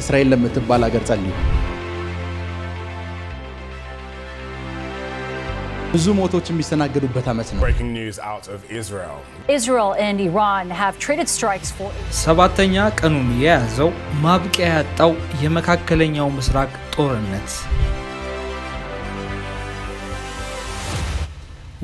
እስራኤል ለምትባል ሀገር ጸልዩ። ብዙ ሞቶች የሚስተናገዱበት ዓመት ነው። Breaking news out of Israel. Israel and Iran have traded strikes for ሰባተኛ ቀኑን የያዘው ማብቂያ ያጣው የመካከለኛው ምስራቅ ጦርነት።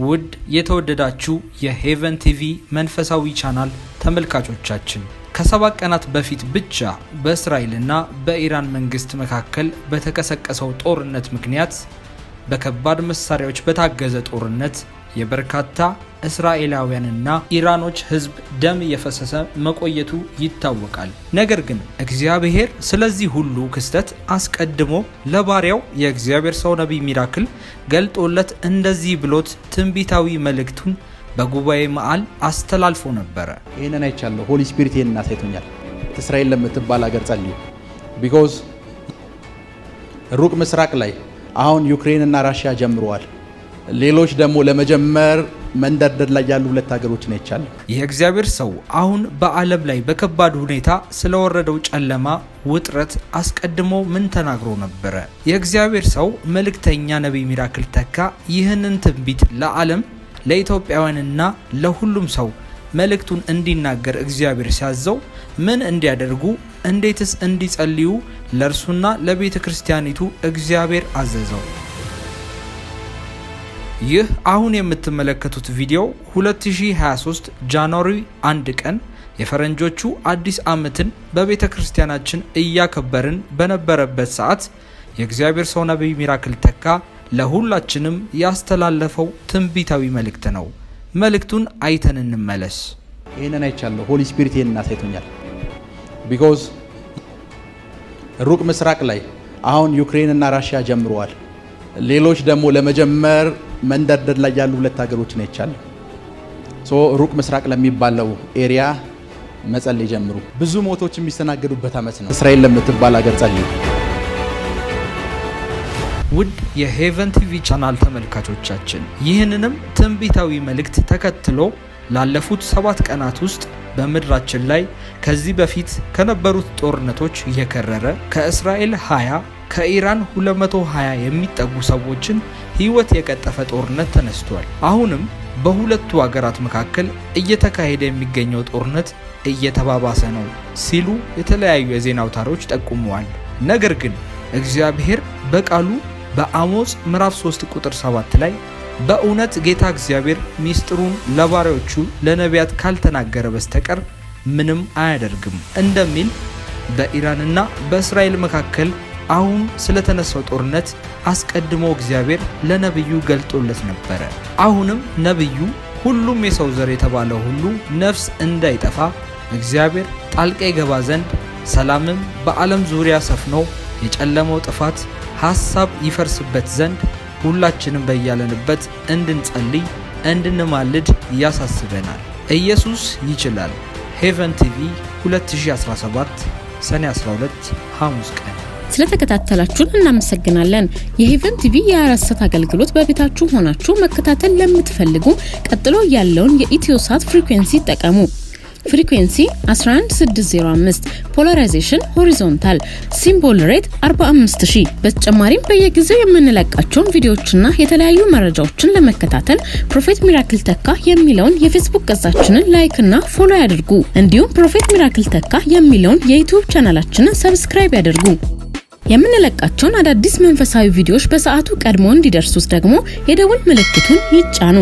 ውድ የተወደዳችሁ የሄቨን ቲቪ መንፈሳዊ ቻናል ተመልካቾቻችን ከ7 ቀናት በፊት ብቻ በእስራኤልና በኢራን መንግስት መካከል በተቀሰቀሰው ጦርነት ምክንያት በከባድ መሳሪያዎች በታገዘ ጦርነት የበርካታ እስራኤላውያንና ኢራኖች ህዝብ ደም እየፈሰሰ መቆየቱ ይታወቃል። ነገር ግን እግዚአብሔር ስለዚህ ሁሉ ክስተት አስቀድሞ ለባሪያው የእግዚአብሔር ሰው ነቢይ ሚራክል ገልጦለት እንደዚህ ብሎት ትንቢታዊ መልእክቱን በጉባኤ መሃል አስተላልፎ ነበር። ይሄንን አይቻለሁ። ሆሊ ስፒሪት ይሄንን አሳይቶኛል። እስራኤል ለምትባል ሀገር ጸልዩ። ቢኮዝ ሩቅ ምስራቅ ላይ አሁን ዩክሬን እና ራሽያ ጀምረዋል። ሌሎች ደግሞ ለመጀመር መንደርደር ላይ ያሉ ሁለት ሀገሮች ነው ይቻላል። የእግዚአብሔር ሰው አሁን በዓለም ላይ በከባድ ሁኔታ ስለወረደው ጨለማ ውጥረት አስቀድሞ ምን ተናግሮ ነበር? የእግዚአብሔር ሰው መልእክተኛ ነቢይ ሚራክል ተካ ይህንን ትንቢት ለዓለም ለኢትዮጵያውያንና ለሁሉም ሰው መልእክቱን እንዲናገር እግዚአብሔር ሲያዘው ምን እንዲያደርጉ እንዴትስ እንዲጸልዩ ለእርሱና ለቤተ ክርስቲያኒቱ እግዚአብሔር አዘዘው። ይህ አሁን የምትመለከቱት ቪዲዮ 2023 ጃንዋሪ 1 ቀን የፈረንጆቹ አዲስ ዓመትን በቤተ ክርስቲያናችን እያከበርን በነበረበት ሰዓት የእግዚአብሔር ሰው ነቢይ ሚራክል ተካ ለሁላችንም ያስተላለፈው ትንቢታዊ መልእክት ነው። መልእክቱን አይተን እንመለስ። ይሄንን አይቻለሁ። ሆሊ ስፒሪት ይሄንን አሳይቶኛል። ቢኮዝ ሩቅ ምስራቅ ላይ አሁን ዩክሬን እና ራሽያ ጀምረዋል። ሌሎች ደግሞ ለመጀመር መንደርደር ላይ ያሉ ሁለት ሀገሮች ነው ይቻላል። ሩቅ ምስራቅ ለሚባለው ኤሪያ መጸለይ ጀምሩ። ብዙ ሞቶች የሚስተናገዱበት ዓመት ነው። እስራኤል ለምትባል ሀገር ጸልዩ። ውድ የሄቨን ቲቪ ቻናል ተመልካቾቻችን ይህንንም ትንቢታዊ መልእክት ተከትሎ ላለፉት 7 ቀናት ውስጥ በምድራችን ላይ ከዚህ በፊት ከነበሩት ጦርነቶች የከረረ ከእስራኤል 20 ከኢራን 220 የሚጠጉ ሰዎችን ህይወት የቀጠፈ ጦርነት ተነስቷል። አሁንም በሁለቱ ሀገራት መካከል እየተካሄደ የሚገኘው ጦርነት እየተባባሰ ነው ሲሉ የተለያዩ የዜና አውታሮች ጠቁመዋል። ነገር ግን እግዚአብሔር በቃሉ በአሞጽ ምዕራፍ 3 ቁጥር 7 ላይ በእውነት ጌታ እግዚአብሔር ሚስጥሩን ለባሪያዎቹ ለነቢያት ካልተናገረ በስተቀር ምንም አያደርግም እንደሚል በኢራንና በእስራኤል መካከል አሁን ስለተነሳው ጦርነት አስቀድሞ እግዚአብሔር ለነብዩ ገልጦለት ነበር። አሁንም ነብዩ ሁሉም የሰው ዘር የተባለው ሁሉ ነፍስ እንዳይጠፋ እግዚአብሔር ጣልቃ ይገባ ዘንድ ሰላምም በዓለም ዙሪያ ሰፍኖ የጨለመው ጥፋት ሐሳብ ይፈርስበት ዘንድ ሁላችንም በያለንበት እንድንጸልይ እንድንማልድ ያሳስበናል። ኢየሱስ ይችላል። ሄቨን ቲቪ 2017 ሰኔ 12 ሐሙስ ቀን። ስለተከታተላችሁን እናመሰግናለን። የሄቨን ቲቪ የ24 ሰዓት አገልግሎት በቤታችሁ ሆናችሁ መከታተል ለምትፈልጉ ቀጥሎ ያለውን የኢትዮሳት ፍሪኩዌንሲ ተጠቀሙ። ፍሪኩዌንሲ 11605 ፖላራይዜሽን ሆሪዞንታል ሲምቦል ሬት 45000። በተጨማሪም በየጊዜው የምንለቃቸውን ቪዲዮዎችና የተለያዩ መረጃዎችን ለመከታተል ፕሮፌት ሚራክል ተካ የሚለውን የፌስቡክ ገጻችንን ላይክ እና ፎሎ ያድርጉ። እንዲሁም ፕሮፌት ሚራክል ተካ የሚለውን የዩቲዩብ ቻናላችንን ሰብስክራይብ ያድርጉ። የምንለቃቸውን አዳዲስ መንፈሳዊ ቪዲዮዎች በሰዓቱ ቀድሞ እንዲደርሱት ደግሞ የደወል ምልክቱን ይጫኑ።